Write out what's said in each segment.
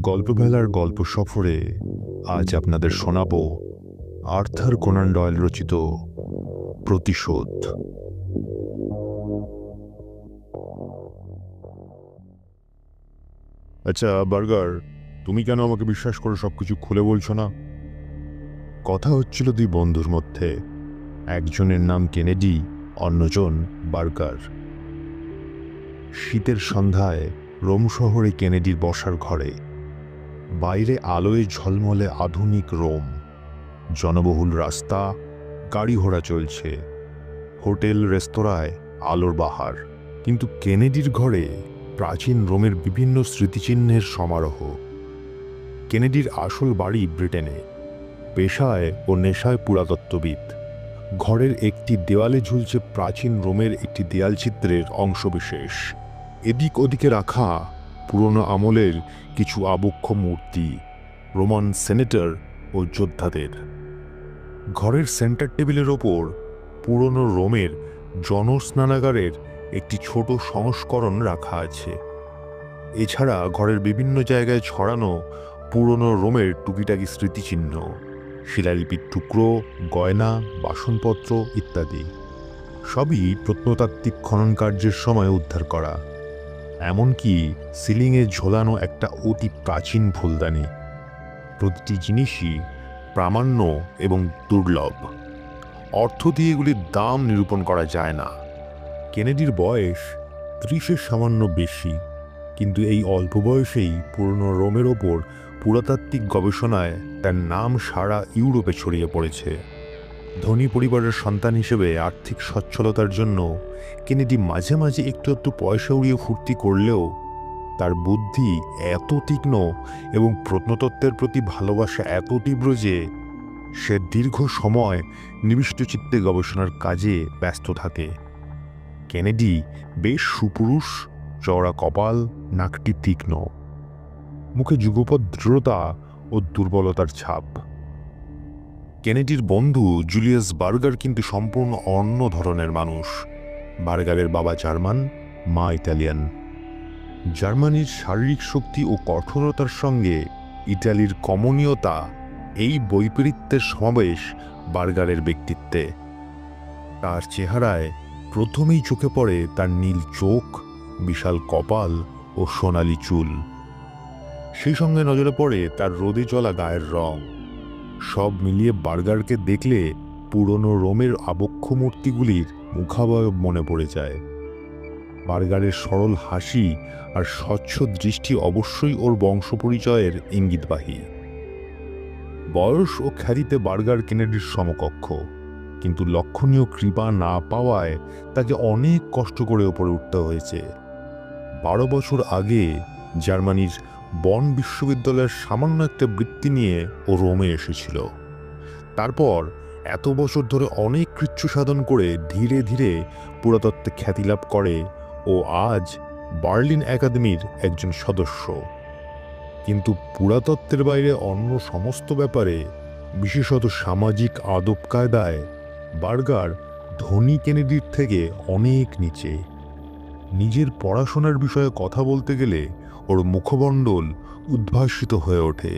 গল্পবেলার গল্প সফরে আজ আপনাদের শোনাব আর্থার কোনান ডয়েল রচিত প্রতিশোধ। আচ্ছা বার্গার, তুমি কেন আমাকে বিশ্বাস করে সবকিছু খুলে বলছো না? কথা হচ্ছিল দুই বন্ধুর মধ্যে, একজনের নাম কেনেডি, অন্যজন বার্গার। শীতের সন্ধ্যায় রোম শহরে কেনেডির বসার ঘরে, বাইরে আলোয় ঝলমলে আধুনিক রোম, জনবহুল রাস্তা, গাড়ি ঘোড়া চলছে, হোটেল রেস্তোরাঁয় আলোর বাহার। কিন্তু কেনেডির ঘরে প্রাচীন রোমের বিভিন্ন স্মৃতিচিহ্নের সমারোহ। কেনেডির আসল বাড়ি ব্রিটেনে, পেশায় ও নেশায় পুরাতত্ত্ববিদ। ঘরের একটি দেওয়ালে ঝুলছে প্রাচীন রোমের একটি দেয়ালচিত্রের অংশবিশেষ। এদিক ওদিকে রাখা পুরনো আমলের কিছু আবক্ষ মূর্তি, রোমান সেনেটর ও যোদ্ধাদের। ঘরের সেন্টার টেবিলের ওপর পুরনো রোমের জনস্নানাগারের একটি ছোট সংস্করণ রাখা আছে। এছাড়া ঘরের বিভিন্ন জায়গায় ছড়ানো পুরনো রোমের টুকিটাকি স্মৃতিচিহ্ন, শিলালিপির টুকরো, গয়না, বাসনপত্র ইত্যাদি। সবই প্রত্নতাত্ত্বিক খনন কার্যের সময় উদ্ধার করা। এমনকি সিলিংয়ে ঝোলানো একটা অতি প্রাচীন ফুলদানি। প্রতিটি জিনিসই প্রামাণ্য এবং দুর্লভ। অর্থ দিয়ে এগুলির দাম নিরূপণ করা যায় না। কেনেডির বয়স 30-এর সামান্য বেশি, কিন্তু এই অল্প বয়সেই পুরনো রোমের ওপর পুরাতাত্ত্বিক গবেষণায় তার নাম সারা ইউরোপে ছড়িয়ে পড়েছে। ধনী পরিবারের সন্তান হিসেবে আর্থিক সচ্ছলতার জন্য কেনেডি মাঝে মাঝে একটু একটু পয়সা উড়িয়ে ফুর্তি করলেও তার বুদ্ধি এত তীক্ষ্ণ এবং প্রত্নতত্ত্বের প্রতি ভালোবাসা এত তীব্র যে সে দীর্ঘ সময় নিবিষ্ট চিত্তে গবেষণার কাজে ব্যস্ত থাকে। কেনেডি বেশ সুপুরুষ, চওড়া কপাল, নাকটি তীক্ষ্ণ, মুখে যুগপৎ দৃঢ়তা ও দুর্বলতার ছাপ। কেনেডির বন্ধু জুলিয়াস বার্গার কিন্তু সম্পূর্ণ অন্য ধরনের মানুষ। বার্গারের বাবা জার্মান, মা ইতালিয়ান। জার্মানির শারীরিক শক্তি ও কঠোরতার সঙ্গে ইটালির কমনীয়তা, এই বৈপরীত্যের সমাবেশ বার্গারের ব্যক্তিত্বে। তার চেহারায় প্রথমেই চোখে পড়ে তার নীল চোখ, বিশাল কপাল ও সোনালি চুল। সেই সঙ্গে নজরে পড়ে তার রোদে চলা গায়ের রং। সব মিলিয়ে বার্গারকে দেখলে পুরনো রোমের আবক্ষ মূর্তিগুলির মুখাবয়ব মনে পড়ে যায়। বার্গারের সরল হাসি আর স্বচ্ছ দৃষ্টি অবশ্যই ওর বংশপরিচয়ের ইঙ্গিতবাহী। বয়স ও খ্যাতিতে বার্গার কেনেডির সমকক্ষ, কিন্তু লক্ষণীয় কৃপা না পাওয়ায় তাকে অনেক কষ্ট করে ওপরে উঠতে হয়েছে। 12 বছর আগে জার্মানির বন বিশ্ববিদ্যালয়ের সামান্য একটা বৃত্তি নিয়ে ও রোমে এসেছিল। তারপর এত বছর ধরে অনেক কৃচ্ছ সাধন করে ধীরে ধীরে পুরাতত্ত্বে খ্যাতি লাভ করে ও আজ বার্লিন একাডেমির একজন সদস্য। কিন্তু পুরাতত্ত্বের বাইরে অন্য সমস্ত ব্যাপারে, বিশেষত সামাজিক আদব কায়দায় বার্গার ধনী কেনেডির থেকে অনেক নিচে। নিজের পড়াশোনার বিষয়ে কথা বলতে গেলে ওর মুখমণ্ডল উদ্ভাসিত হয়ে ওঠে,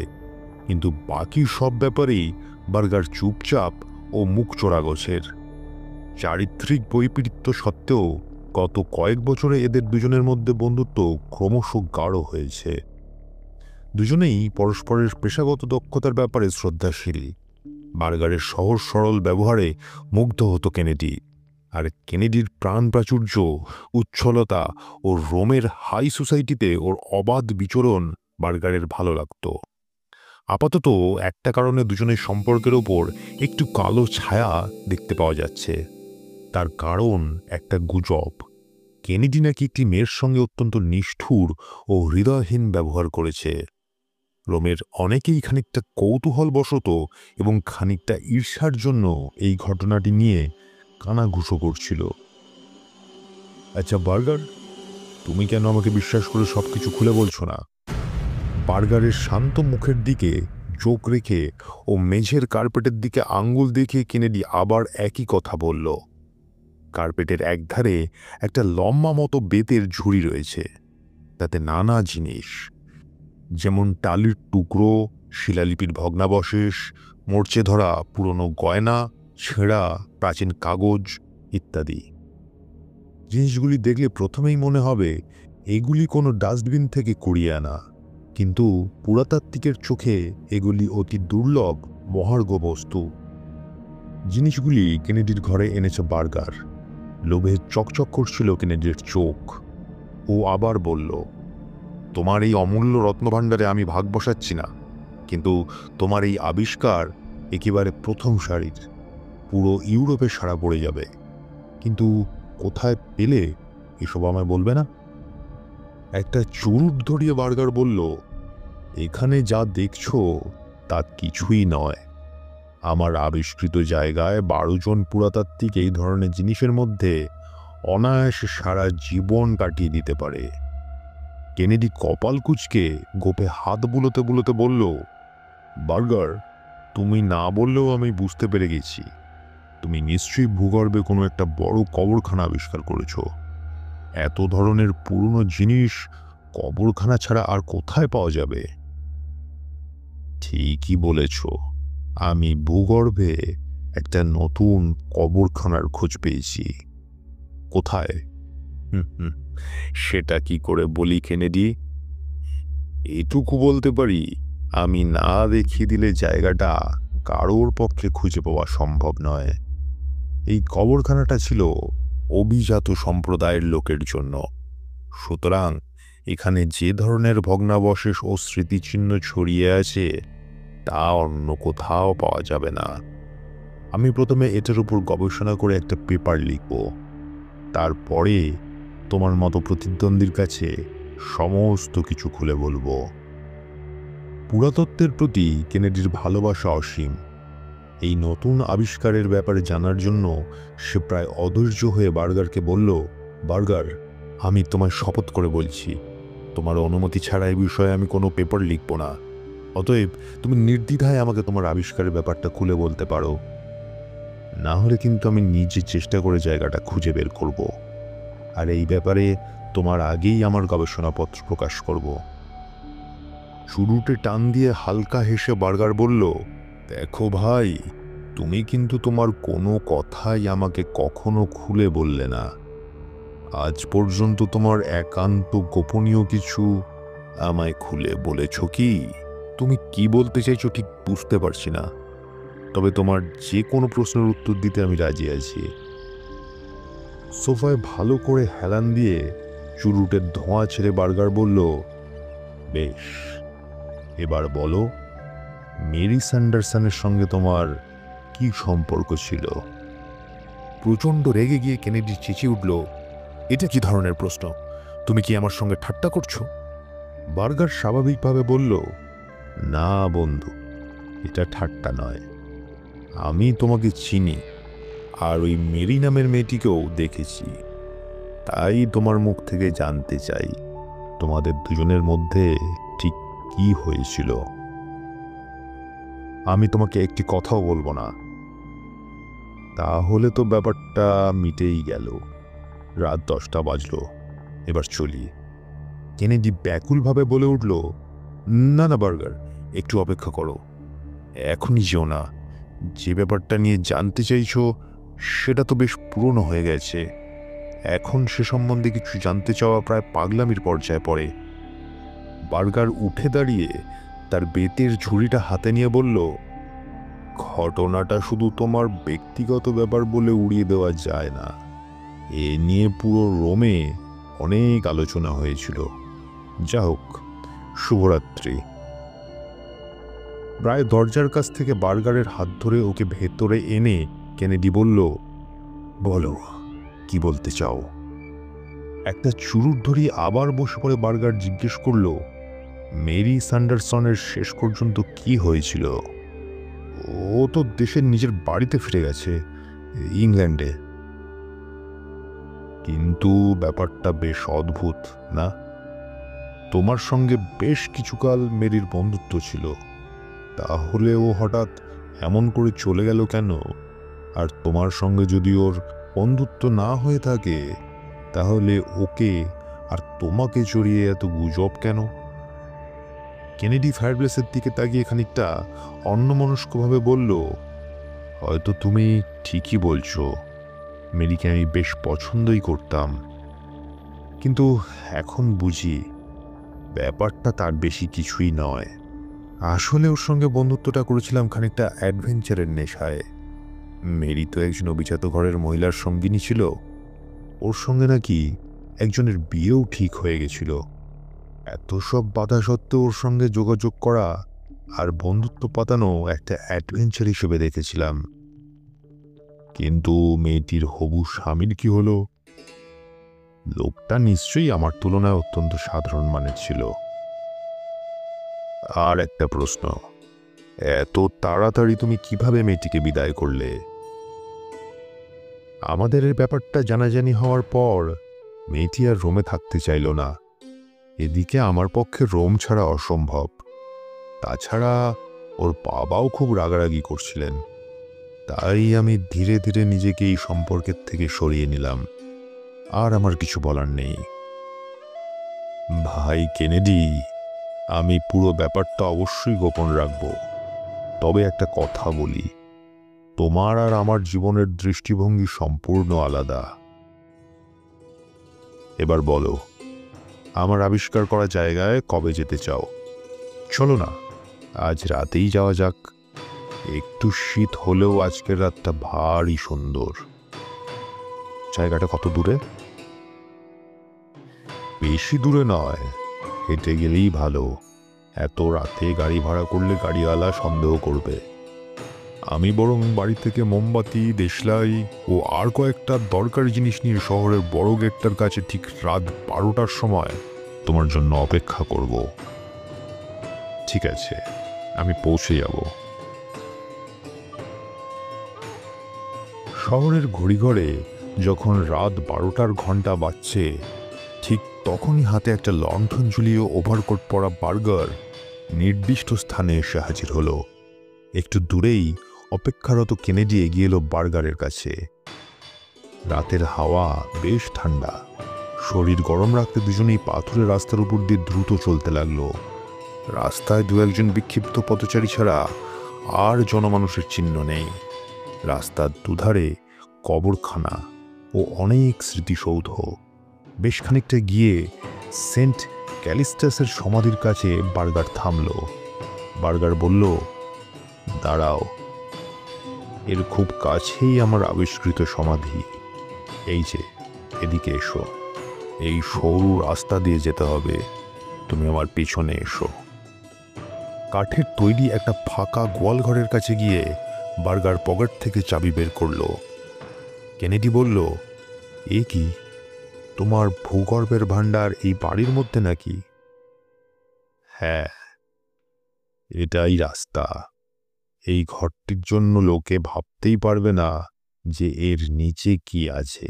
কিন্তু বাকি সব ব্যাপারেই বার্গার চুপচাপ ও মুখ চোরা গোছের। চারিত্রিক বৈপরীত্য সত্ত্বেও গত কয়েক বছরে এদের দুজনের মধ্যে বন্ধুত্ব ক্রমশ গাঢ় হয়েছে। দুজনেই পরস্পরের পেশাগত দক্ষতার ব্যাপারে শ্রদ্ধাশীল। বার্গারের সহজ সরল ব্যবহারে মুগ্ধ হতো কেনেডি, আর কেনেডির প্রাণ প্রাচুর্য, উচ্ছলতা ও রোমের হাই সোসাইটিতে ওর অবাধ বিচরণ বার্গারের ভালো লাগত। আপাতত একটা কারণে দুজনের সম্পর্কের ওপর একটু কালো ছায়া দেখতে পাওয়া যাচ্ছে। তার কারণ একটা গুজব। কেনেডি নাকি একটি মেয়ের সঙ্গে অত্যন্ত নিষ্ঠুর ও হৃদয়হীন ব্যবহার করেছে। রোমের অনেকেই খানিকটা কৌতূহলবশত এবং খানিকটা ঈর্ষার জন্য এই ঘটনাটি নিয়ে কানাঘুষো করছিল। আচ্ছা বার্গার, তুমি কেন আমাকে বিশ্বাস করে সবকিছু খুলে বলছো না? বার্গারের শান্ত মুখের দিকে চোখ রেখে ও মেঝের কার্পেটের দিকে আঙ্গুল দেখিয়ে কেনেডি আবার একই কথা বলল। কার্পেটের একধারে একটা লম্বা মতো বেতের ঝুড়ি রয়েছে, তাতে নানা জিনিস। যেমন টালির টুকরো, শিলালিপির ভগ্নাবশেষ, মরচে ধরা পুরনো গয়না, ছেঁড়া প্রাচীন কাগজ ইত্যাদি। জিনিসগুলি দেখলে প্রথমেই মনে হবে এগুলি কোনো ডাস্টবিন থেকে কুড়িয়ে আনা, কিন্তু পুরাতাত্ত্বিকের চোখে এগুলি অতি দুর্লভ মহার্ঘ বস্তু। জিনিসগুলি কেনেডির ঘরে এনেছে বার্গার। লোভে চকচক করছিল কেনেডির চোখ। ও আবার বলল, তোমার এই অমূল্য রত্নভাণ্ডারে আমি ভাগ বসাচ্ছি না, কিন্তু তোমার এই আবিষ্কার একেবারে প্রথম সারির, পুরো ইউরোপে সাড়া পড়ে যাবে। কিন্তু কোথায় পেলে এসব আমায় বলবে না? একটা চুরুট ধরিয়ে বার্গার বলল, এখানে যা দেখছো তা কিছুই নয়। আমার আবিষ্কৃত জায়গায় 12 জন পুরাতাত্ত্বিক এই ধরনের জিনিসের মধ্যে অনায়াসে সারা জীবন কাটিয়ে দিতে পারে। কেনেডি কপাল কুঁচকে গোপে হাত বুলোতে বুলোতে বলল, বার্গার, তুমি না বললেও আমি বুঝতে পেরে গেছি তুমি নিশ্চয়ই ভূগর্ভে কোনো একটা বড় কবরখানা আবিষ্কার করেছো। এত ধরনের পুরনো জিনিস কবরখানা ছাড়া আর কোথায় পাওয়া যাবে? ঠিকই বলেছ, আমি ভূগর্ভে একটা নতুন কবরখানার খোঁজ পেয়েছি। কোথায়? সেটা কি করে বলি কেনেডি? এটুকু বলতে পারি, আমি না দেখিয়ে দিলে জায়গাটা কারোর পক্ষে খুঁজে পাওয়া সম্ভব নয়। এই কবরখানাটা ছিল অভিজাত সম্প্রদায়ের লোকের জন্য, সুতরাং এখানে যে ধরনের ভগ্নাবশেষ ও স্মৃতিচিহ্ন ছড়িয়ে আছে তা অন্য কোথাও পাওয়া যাবে না। আমি প্রথমে এটার উপর গবেষণা করে একটা পেপার লিখব, তারপরে তোমার মতো প্রতিদ্বন্দ্বীর কাছে সমস্ত কিছু খুলে বলবো। পুরাতত্ত্বের প্রতি কেনেডির ভালোবাসা অসীম। এই নতুন আবিষ্কারের ব্যাপারে জানার জন্য সে প্রায় অধৈর্য হয়ে বার্গারকে বলল, বার্গার, আমি তোমায় শপথ করে বলছি, তোমার অনুমতি ছাড়া এই বিষয়ে আমি কোনো পেপার লিখব না। অতএব তুমি নির্দ্বিধায় আমাকে তোমার আবিষ্কারের ব্যাপারটা খুলে বলতে পারো, না হলে কিন্তু আমি নিজে চেষ্টা করে জায়গাটা খুঁজে বের করব, আর এই ব্যাপারে তোমার আগেই আমার গবেষণাপত্র প্রকাশ করব। চুরুটে টান দিয়ে হালকা হেসে বার্গার বলল, দেখো ভাই, তুমি কিন্তু তোমার কোনো কথাই আমাকে কখনো খুলে বললে না। আজ পর্যন্ত তোমার একান্ত গোপনীয় কিছু আমায় খুলে বলেছ কি? তুমি কি বলতে চাইছো ঠিক বুঝতে পারছি না, তবে তোমার যে কোনো প্রশ্নের উত্তর দিতে আমি রাজি আছি। সোফায় ভালো করে হেলান দিয়ে চুরুটের ধোঁয়া ছেড়ে বার্গার বলল, বেশ, এবার বলো, মেরি স্যান্ডারসনের সঙ্গে তোমার কি সম্পর্ক ছিল? প্রচণ্ড রেগে গিয়ে কেনেডি চেঁচিয়ে উঠল, এটা কি ধরনের প্রশ্ন? তুমি কি আমার সঙ্গে ঠাট্টা করছো? বার্গার স্বাভাবিকভাবে বলল, না বন্ধু, এটা ঠাট্টা নয়। আমি তোমাকে চিনি, আর ওই মেরি নামের মেয়েটিকেও দেখেছি। তাই তোমার মুখ থেকে জানতে চাই তোমাদের দুজনের মধ্যে ঠিক কি হয়েছিল। আমি তোমাকে একটি কথাও বলবো না। তাহলে তো ব্যাপারটা মিটেই গেল। রাত 10টা বাজলো, এবার চলি। কেনেডি ব্যাকুলভাবে বলে উঠল, না না বার্গার, একটু অপেক্ষা করো, এখনই যেও না। যে ব্যাপারটা নিয়ে জানতে চাইছো সেটা তো বেশ পুরনো হয়ে গেছে। এখন সে সম্বন্ধে কিছু জানতে চাওয়া প্রায় পাগলামির পর্যায়ে পড়ে। বার্গার উঠে দাঁড়িয়ে তার বেতের ঝুড়িটা হাতে নিয়ে বলল, ঘটনাটা শুধু তোমার ব্যক্তিগত ব্যাপার বলে উড়িয়ে দেওয়া যায় না। এ নিয়ে পুরো রোমে অনেক আলোচনা হয়েছিল। যা হোক, শুভরাত্রি। প্রায় দরজার কাছ থেকে বার্গারের হাত ধরে ওকে ভেতরে এনে কেনেডি বলল, বলো, কি বলতে চাও? একটা চুরুট ধরিয়ে আবার বসে পড়ে বার্গার জিজ্ঞেস করল, মেরি স্যান্ডারসনের শেষ পর্যন্ত কি হয়েছিল? ও তো দেশের নিজের বাড়িতে ফিরে গেছে, ইংল্যান্ডে। কিন্তু ব্যাপারটা বেশ অদ্ভুত না? তোমার সঙ্গে বেশ কিছুকাল মেরির বন্ধুত্ব ছিল, তাহলে ও হঠাৎ এমন করে চলে গেল কেন? আর তোমার সঙ্গে যদি ওর বন্ধুত্ব না হয়ে থাকে, তাহলে ওকে আর তোমাকে জড়িয়ে এত গুজব কেন? কেনেডি ফায়ারপ্লেসের দিকে তাকিয়ে খানিকটা অন্যমনস্কভাবে বলল, হয়তো তুমি ঠিকই বলছো, মেরিকে আমি বেশ পছন্দই করতাম, কিন্তু এখন বুঝি ব্যাপারটা তার বেশি কিছুই নয়। আসলে ওর সঙ্গে বন্ধুত্বটা করেছিলাম খানিকটা অ্যাডভেঞ্চারের নেশায়। মেরি তো একজন অভিজাত ঘরের মহিলার সঙ্গিনী ছিল, ওর সঙ্গে নাকি একজনের বিয়েও ঠিক হয়ে গেছিল। এত সব বাধা সত্ত্বেও ওর সঙ্গে যোগাযোগ করা আর বন্ধুত্ব পাতানো একটা অ্যাডভেঞ্চার হিসেবে দেখেছিলাম। কিন্তু মেয়েটির হবু স্বামীর কি হলো? লোকটা নিশ্চয়ই আমার তুলনায় অত্যন্ত সাধারণ মানের ছিল। আর একটা প্রশ্ন, এত তাড়াতাড়ি তুমি কিভাবে মেয়েটিকে বিদায় করলে? আমাদের এই ব্যাপারটা জানাজানি হওয়ার পর মেয়েটি আর রোমে থাকতে চাইল না। এদিকে আমার পক্ষে রোম ছাড়া অসম্ভব। তাছাড়া ওর বাবাও খুব রাগারাগি করছিলেন। তাই আমি ধীরে ধীরে নিজেকে এই সম্পর্কের থেকে সরিয়ে নিলাম। আর আমার কিছু বলার নেই। ভাই কেনেডি, আমি পুরো ব্যাপারটা অবশ্যই গোপন রাখব। তবে একটা কথা বলি, তোমার আর আমার জীবনের দৃষ্টিভঙ্গি সম্পূর্ণ আলাদা। এবার বলো, আমার আবিষ্কার করা জায়গায় কবে যেতে চাও? চলো না, আজ রাতেই যাওয়া যাক। একটু শীত হলেও আজকের রাতটা ভারী সুন্দর। জায়গাটা কত দূরে? বেশি দূরে নয়, হেঁটে গেলেই ভালো। এত রাতে গাড়ি ভাড়া করলে গাড়িওয়ালা সন্দেহ করবে। আমি বরং বাড়ি থেকে মোমবাতি, দেশলাই ও আর কয়েকটা দরকারি জিনিস নিয়ে শহরের বড় গেটটার কাছে ঠিক রাত 12টার সময় তোমার জন্য অপেক্ষা করব। ঠিক আছে, আমি পৌঁছে যাব। শহরের ঘড়িঘরে যখন রাত 12টার ঘন্টা বাজছে, ঠিক তখনই হাতে একটা লণ্ঠন ঝুলিয়ে ওভারকোট পরা বার্গার নির্দিষ্ট স্থানে এসে হাজির হলো। একটু দূরেই অপেক্ষারত কেনেডি এগিয়ে এলো বার্গারের কাছে। রাতের হাওয়া বেশ ঠান্ডা। শরীর গরম রাখতে দুজনেই পাথুরে রাস্তার উপর দিয়ে দ্রুত চলতে লাগলো। রাস্তায় দু একজন বিক্ষিপ্ত পথচারী ছাড়া আর জনমানুষের চিহ্ন নেই। রাস্তার দুধারে কবরখানা ও অনেক স্মৃতিসৌধ। বেশ খানিকটা গিয়ে সেন্ট ক্যালিস্টাসের সমাধির কাছে বার্গার থামল। বার্গার বলল, দাঁড়াও, এর খুব কাছেই আমার আবিষ্কৃত সমাধি। এই যে, এদিকে এসো। এই সরু রাস্তা দিয়ে যেতে হবে, তুমি আমার পিছনে এসো। কাঠের তৈরি একটা ফাঁকা গোয়ালঘরের কাছে গিয়ে বার্গার পকেট থেকে চাবি বের করল। কেনেডি বলল, এ কি, তোমার ভূগর্ভের ভাণ্ডার এই বাড়ির মধ্যে নাকি? হ্যাঁ, এটাই রাস্তা। এই ঘরটির জন্য লোকে ভাবতেই পারবে না যে এর নিচে কি আছে।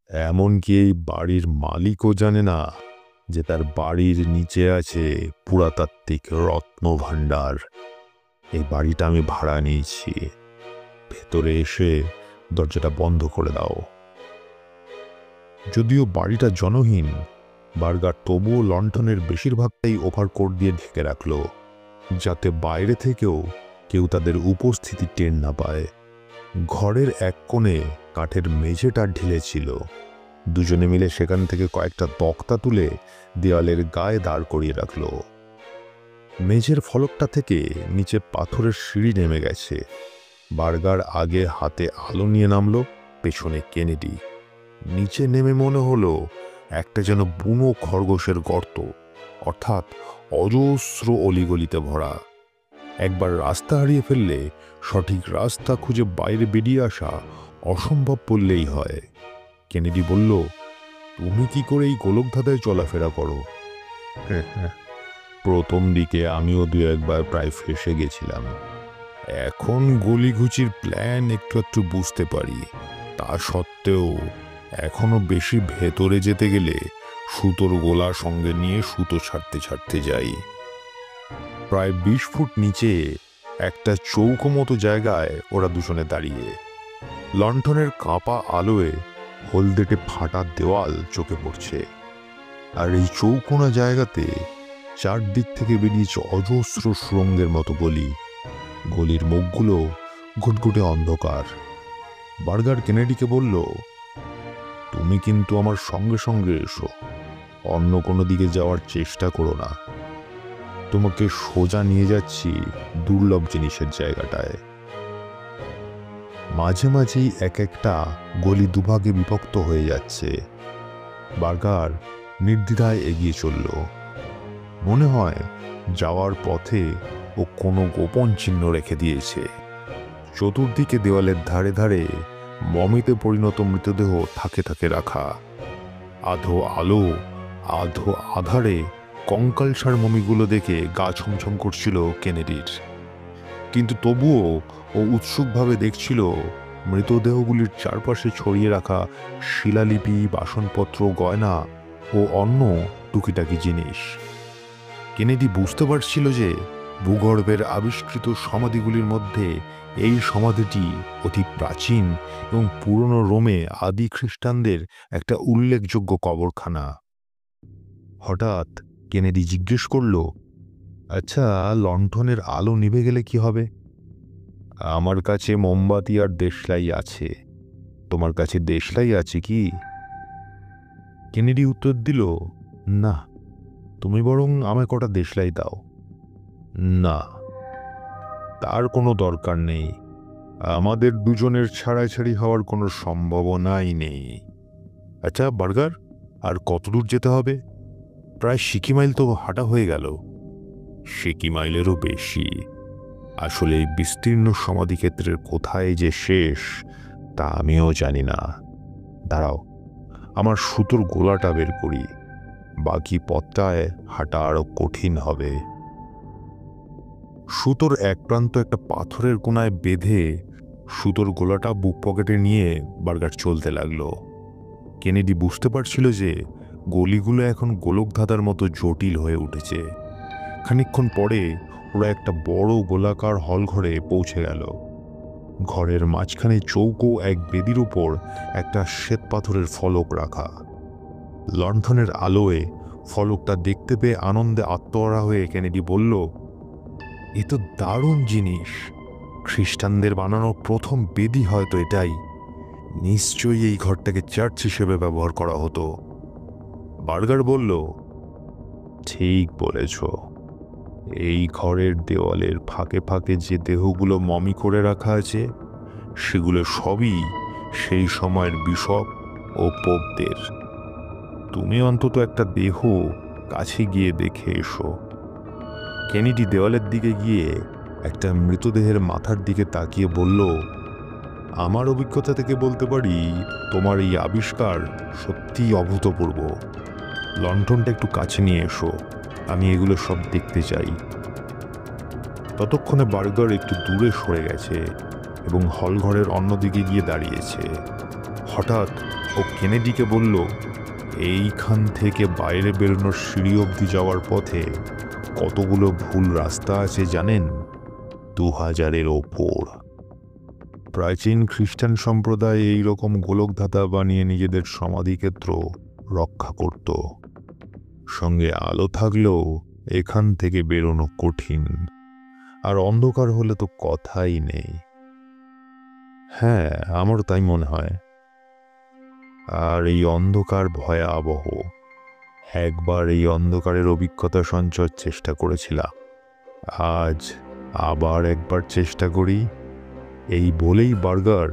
এমনকি এই বাড়ির মালিকও জানে না যে তার বাড়ির নিচে আছে পুরাতাত্ত্বিক রত্ন ভাণ্ডার। এই বাড়িটা আমি ভাড়া নিয়েছি। ভেতরে এসে দরজাটা বন্ধ করে দাও। যদিও বাড়িটা জনহীন, বার্গার তবুও লণ্ঠনের বেশিরভাগটাই ওভারকোট দিয়ে ঢেকে রাখল, যাতে বাইরে থেকেও কেউ তাদের উপস্থিতি টের না পায়। ঘরের এক কোণে কাঠের মেঝেটা ঢিলে ছিল। দুজনে মিলে সেখান থেকে কয়েকটা তক্তা তুলে দেওয়ালের গায়ে দাঁড় করিয়ে রাখল। মেঝের ফলকটা থেকে নিচে পাথরের সিঁড়ি নেমে গেছে। বার্গার আগে হাতে আলো নিয়ে নামলো, পেছনে কেনেডি। নিচে নেমে মনে হলো একটা যেন বুনো খরগোশের গর্ত, অর্থাৎ অজস্র অলিগলিতে ভরা। একবার রাস্তা হারিয়ে ফেললে সঠিক রাস্তা খুঁজে বাইরে বেরিয়ে আসা অসম্ভব বললেই হয়। কেনেডি বলল, তুমি কি করে এই গোলকধাঁধায় চলাফেরা করো? প্রথম দিকে আমিও দু একবার প্রায় ফেঁসে গেছিলাম। এখন গলিঘুচির প্ল্যান একটু একটু বুঝতে পারি। তা সত্ত্বেও এখনো বেশি ভেতরে যেতে গেলে সুতোর গোলা সঙ্গে নিয়ে সুতো ছাড়তে ছাড়তে যাই। প্রায় 20 ফুট নিচে একটা চৌকো মতো জায়গায় ওরা দুজনে দাঁড়িয়ে। লণ্ঠনের কাঁপা আলোয় হলদেটে ফাটা দেওয়াল চোখে পড়ছে। আর এই চৌকোনা জায়গাতে চারদিক থেকে বেরিয়েছে অজস্র সুড়ঙ্গের মতো গলি। গলির মুখগুলো ঘুটঘুটে অন্ধকার। বার্গার কেনেডিকে বলল, তুমি কিন্তু আমার সঙ্গে সঙ্গে এসো, অন্য কোনো দিকে যাওয়ার চেষ্টা করো না। তোমাকে সোজা নিয়ে যাচ্ছি দুর্লভ জিনিসের জায়গাটায়। মাঝে মাঝেই এক একটা গলি দুভাগে বিভক্ত হয়ে যাচ্ছে। বার্গার নির্দ্বিধায় এগিয়ে চলল। মনে হয় যাওয়ার পথে ও কোনো গোপন চিহ্ন রেখে দিয়েছে। চতুর্দিকে দেওয়ালের ধারে ধারে মমিতে পরিণত মৃতদেহ থাকে থাকে রাখা। আধো আলো আধো আধারে কঙ্কালসার মমিগুলো দেখে গা ছমছম করছিল কেনেডির। কিন্তু তবুও ও উৎসুকভাবে দেখছিল মৃতদেহগুলির চারপাশে ছড়িয়ে রাখা শিলালিপি, বাসনপত্র, গয়না ও অন্য টুকিটাকি জিনিস। কেনেডি বুঝতে পারছিল যে ভূগর্ভের আবিষ্কৃত সমাধিগুলির মধ্যে এই সমাধিটি অতি প্রাচীন এবং পুরনো রোমে আদি খ্রিস্টানদের একটা উল্লেখযোগ্য কবরখানা। হঠাৎ কেনেডি জিজ্ঞেস করল, আচ্ছা, লণ্ঠনের আলো নিভে গেলে কি হবে? আমার কাছে মোমবাতি আর দেশলাই আছে। তোমার কাছে দেশলাই আছে কি? কেনেডি উত্তর দিল, না, তুমি বরং আমায় কটা দেশলাই দাও। না, তার কোনো দরকার নেই। আমাদের দুজনের ছাড়াছাড়ি হওয়ার কোনো সম্ভাবনাই নেই। আচ্ছা বার্গার, আর কত দূর যেতে হবে? প্রায় 60 মাইল তো হাঁটা হয়ে গেল। 60 মাইলেরও বেশি। আসলে এই বিস্তীর্ণ সমাধিক্ষেত্রের কোথায় যে শেষ তা আমিও জানি না। দাঁড়াও, আমার সুতোর গোলাটা বের করি, বাকি পথটায় হাঁটা আরো কঠিন হবে। সুতোর এক প্রান্ত একটা পাথরের কোনায় বেঁধে সুতোর গোলাটা বুক পকেটে নিয়ে বার্গার চলতে লাগলো। কেনেডি বুঝতে পারছিল যে গলিগুলো এখন গোলকধাঁধার মতো জটিল হয়ে উঠেছে। খানিকক্ষণ পরে ওরা একটা বড় গোলাকার হল ঘরে পৌঁছে গেল। ঘরের মাঝখানে চৌকো এক বেদির উপর একটা শ্বেত পাথরের ফলক রাখা। লণ্ঠনের আলোয় ফলকটা দেখতে পেয়ে আনন্দে আত্মহারা হয়ে কেনেডি বলল, এ তো দারুণ জিনিস। খ্রিস্টানদের বানানো প্রথম বেদি হয়তো এটাই। নিশ্চয়ই এই ঘরটাকে চার্চ হিসেবে ব্যবহার করা হতো। বার্গার বলল, ঠিক বলেছ। এই ঘরের দেওয়ালের ফাঁকে ফাঁকে যে দেহগুলো মমি করে রাখা আছে সেগুলো সবই সেই সময়ের বিশপ ও পোপদের। তুমি অন্তত একটা দেহ কাছে গিয়ে দেখে এসো। কেনেডি দেওয়ালের দিকে গিয়ে একটা মৃতদেহের মাথার দিকে তাকিয়ে বলল, আমার অভিজ্ঞতা থেকে বলতে পারি তোমার এই আবিষ্কার সত্যিই অভূতপূর্ব। লণ্ঠনটা একটু কাছে নিয়ে এসো, আমি এগুলো সব দেখতে চাই। ততক্ষণে বার্গার একটু দূরে সরে গেছে এবং হলঘরের অন্যদিকে গিয়ে দাঁড়িয়েছে। হঠাৎ ও কেনেডিকে বলল, এইখান থেকে বাইরে বেরোনোর সিঁড়ি অবধি যাওয়ার পথে কতগুলো ভুল রাস্তা আছে জানেন? 2000-এর ওপর। প্রাচীন খ্রিস্টান সম্প্রদায় এইরকম গোলকধাঁধা বানিয়ে নিজেদের সমাধিক্ষেত্র রক্ষা করত। সঙ্গে আলো থাকলেও এখান থেকে বেরোনো কঠিন, আর অন্ধকার হলে তো কথাই নেই। হ্যাঁ, আমারও তাই মনে হয়। আর এই অন্ধকার ভয়াবহ। একবার এই অন্ধকারের অভিজ্ঞতা সঞ্চয়ের চেষ্টা করেছিলাম, আজ আবার একবার চেষ্টা করি। এই বলেই বার্গার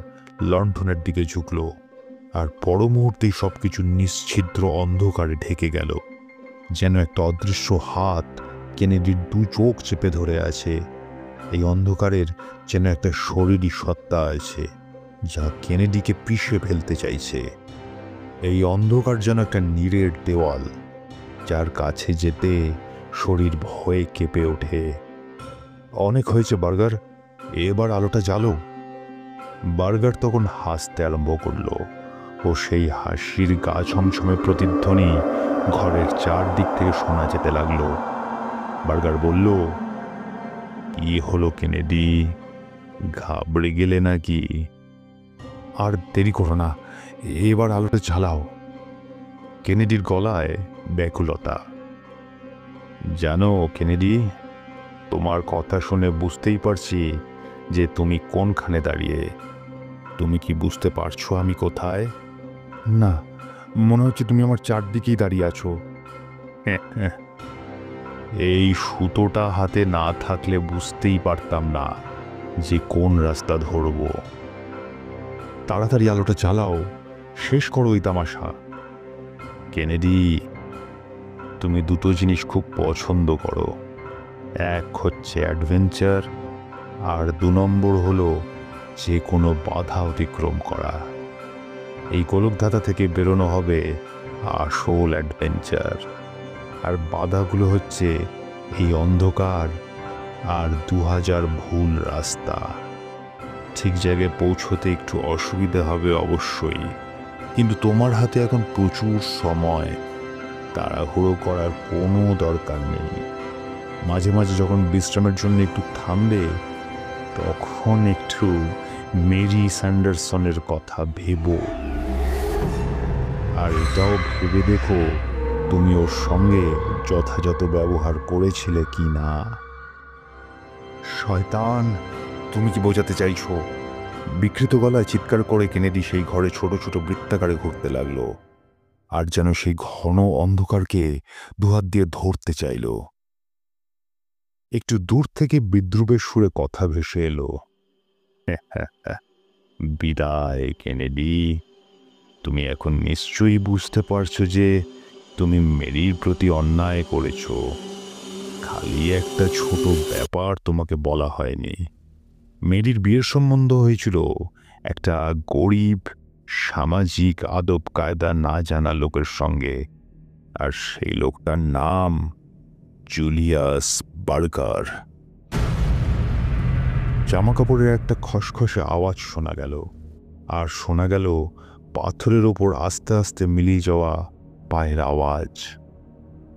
লণ্ঠনের দিকে ঝুঁকল, আর পর মুহূর্তেই সবকিছু নিশ্ছিদ্র অন্ধকারে ঢেকে গেল। যেন একটা অদৃশ্য হাত কেনেডির দু চোখ চেপে ধরে আছে। এই অন্ধকারের যেন একটা শরীরী সত্তা আছে যা কেনেডিকে পিষে ফেলতে চাইছে। এই অন্ধকার যেন একটা নীড়ের দেওয়াল, যার কাছে যেতে শরীর ভয়ে কেঁপে ওঠে। অনেক হয়েছে বার্গার, এবার আলোটা জ্বালো। বার্গার তখন হাসতে আরম্ভ করল, ও সেই হাসির গা ছমছমে প্রতিধ্বনি ঘরের চারদিক থেকে শোনা যেতে লাগলো। বার্গার বলল, কি হলো কেনেডি, ঘাবড়ে গেলে নাকি? আর দেরি করো না, এবার আলোটা জ্বালাও। কেনেডির গলায় ব্যাকুলতা। জানো কেনেডি, তোমার কথা শুনে বুঝতেই পারছি যে তুমি কোনখানে দাঁড়িয়ে। তুমি কি বুঝতে পারছো আমি কোথায়? না, মনে হচ্ছে তুমি আমার চারদিকেই দাঁড়িয়ে আছো। এই সুতোটা হাতে না থাকলে বুঝতেই পারতাম না যে কোন রাস্তা ধরব। তাড়াতাড়ি আলোটা চালাও, শেষ করো এই তামাশা। কেনেডি, তুমি দুটো জিনিস খুব পছন্দ করো, এক হচ্ছে অ্যাডভেঞ্চার, আর 2 নম্বর হলো যে কোনো বাধা অতিক্রম করা। এই গোলকধাঁধা থেকে বেরোনো হবে আসল অ্যাডভেঞ্চার, আর বাধাগুলো হচ্ছে এই অন্ধকার আর 2000 ভুল রাস্তা। ঠিক জায়গায় পৌঁছতে একটু অসুবিধা হবে অবশ্যই, কিন্তু তোমার হাতে এখন প্রচুর সময়, তাড়াহুড়ো করার কোনো দরকার নেই। মাঝে মাঝে যখন বিশ্রামের জন্য একটু থামবে, তখন একটু মেরি স্যান্ডারসনের কথা ভেবো, আর এটাও ভেবে দেখো তুমি ওর সঙ্গে যথাযথ ব্যবহার করেছিলে কি না। শয়তান, তুমি কি বোঝাতে চাইছো? বিকৃত গলায় চিৎকার করে কেনেডি সেই ঘরে ছোট ছোট বৃত্তাকারে ঘুরতে লাগলো, আর যেন সেই ঘন অন্ধকারকে দুহাত দিয়ে ধরতে চাইল। একটু দূর থেকে বিদ্রুপের সুরে কথা ভেসে এলো, বিদায় কেনেডি। তুমি এখন নিশ্চয়ই বুঝতে পারছো যে তুমি মেরির প্রতি অন্যায় করেছ। খালি একটা ছোট ব্যাপার তোমাকে বলা হয়নি। মেরির বিয়ের সম্বন্ধ হয়েছিল একটা গরিব, সামাজিক আদব কায়দা না জানা লোকের সঙ্গে, আর সেই লোকটার নাম জুলিয়াস বার্গার। জামাকাপড়ের একটা খসখসে আওয়াজ শোনা গেল, আর শোনা গেল পাথরের ওপর আস্তে আস্তে মিলিয়ে যাওয়া পায়ের আওয়াজ।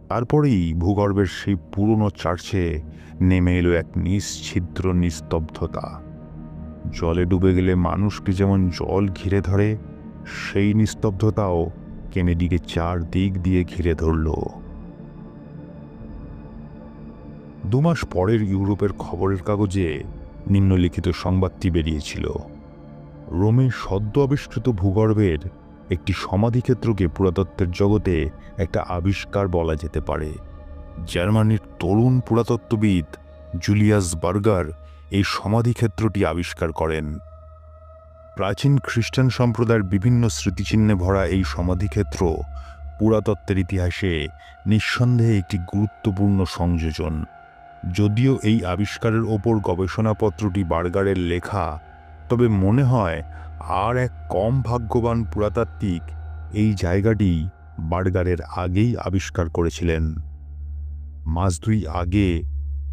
তারপরেই ভূগর্ভের সেই পুরনো চার্চে নেমে এলো এক নিশ্ছিদ্র নিস্তব্ধতা। জলে ডুবে গেলে মানুষকে যেমন জল ঘিরে ধরে, সেই নিস্তব্ধতাও কেনেডিকে চারদিক দিয়ে ঘিরে ধরল। 2 মাস পরের ইউরোপের খবরের কাগজে নিম্নলিখিত সংবাদটি বেরিয়েছিল: রোমে সদ্য আবিষ্কৃত ভূগর্ভের একটি সমাধিক্ষেত্রকে পুরাতত্ত্বের জগতে একটা আবিষ্কার বলা যেতে পারে। জার্মানির তরুণ পুরাতত্ত্ববিদ জুলিয়াস বার্গার এই সমাধিক্ষেত্রটি আবিষ্কার করেন। প্রাচীন খ্রিস্টান সম্প্রদায়ের বিভিন্ন স্মৃতিচিহ্নে ভরা এই সমাধিক্ষেত্র পুরাতত্ত্বের ইতিহাসে নিঃসন্দেহে একটি গুরুত্বপূর্ণ সংযোজন। যদিও এই আবিষ্কারের ওপর গবেষণাপত্রটি বার্গারের লেখা, তবে মনে হয় আর এক কম ভাগ্যবান পুরাতাত্ত্বিক এই জায়গাটি বার্গারের আগেই আবিষ্কার করেছিলেন। মাস 2 আগে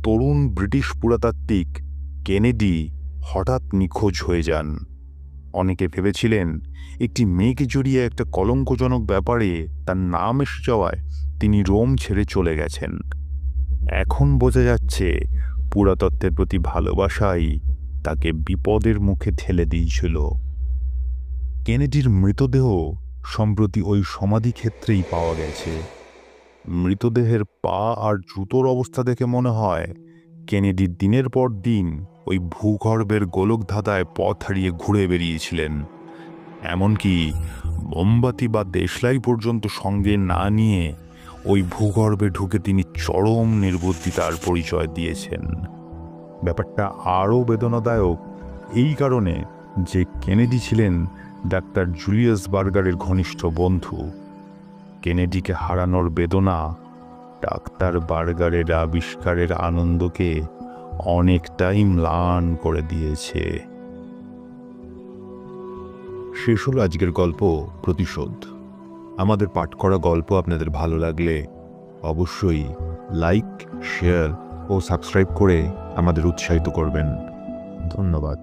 তরুণ ব্রিটিশ পুরাতাত্ত্বিক কেনেডি হঠাৎ নিখোঁজ হয়ে যান। অনেকে ভেবেছিলেন একটি মেয়েকে জড়িয়ে একটা কলঙ্কজনক ব্যাপারে তার নাম এসে যাওয়ায় তিনি রোম ছেড়ে চলে গেছেন। এখন বোঝা যাচ্ছে পুরাতত্ত্বের প্রতি ভালোবাসাই তাকে বিপদের মুখে ঠেলে দিয়েছিল। কেনেডির মৃতদেহ সম্প্রতি ওই সমাধিক্ষেত্রেই পাওয়া গেছে। মৃতদেহের পা আর জুতোর অবস্থা দেখে মনে হয় কেনেডি দিনের পর দিন ওই ভূগর্ভের গোলকধাঁধায় পথ হারিয়ে ঘুরে বেরিয়েছিলেন। এমনকি মোমবাতি বা দেশলাই পর্যন্ত সঙ্গে না নিয়ে ওই ভূগর্ভে ঢুকে তিনি চরম নির্বুদ্ধিতার পরিচয় দিয়েছেন। ব্যাপারটা আরও বেদনাদায়ক এই কারণে যে কেনেডি ছিলেন ডাক্তার জুলিয়াস বার্গারের ঘনিষ্ঠ বন্ধু। কেনেডিকে হারানোর বেদনা ডাক্তার বার্গারের আবিষ্কারের আনন্দকে অনেকটাই ম্লান করে দিয়েছে। শেষ হলো আজকের গল্প প্রতিশোধ। আমাদের পাঠ করা গল্প আপনাদের ভালো লাগলে অবশ্যই লাইক, শেয়ার ও সাবস্ক্রাইব করে আমাদের উৎসাহিত করবেন। ধন্যবাদ।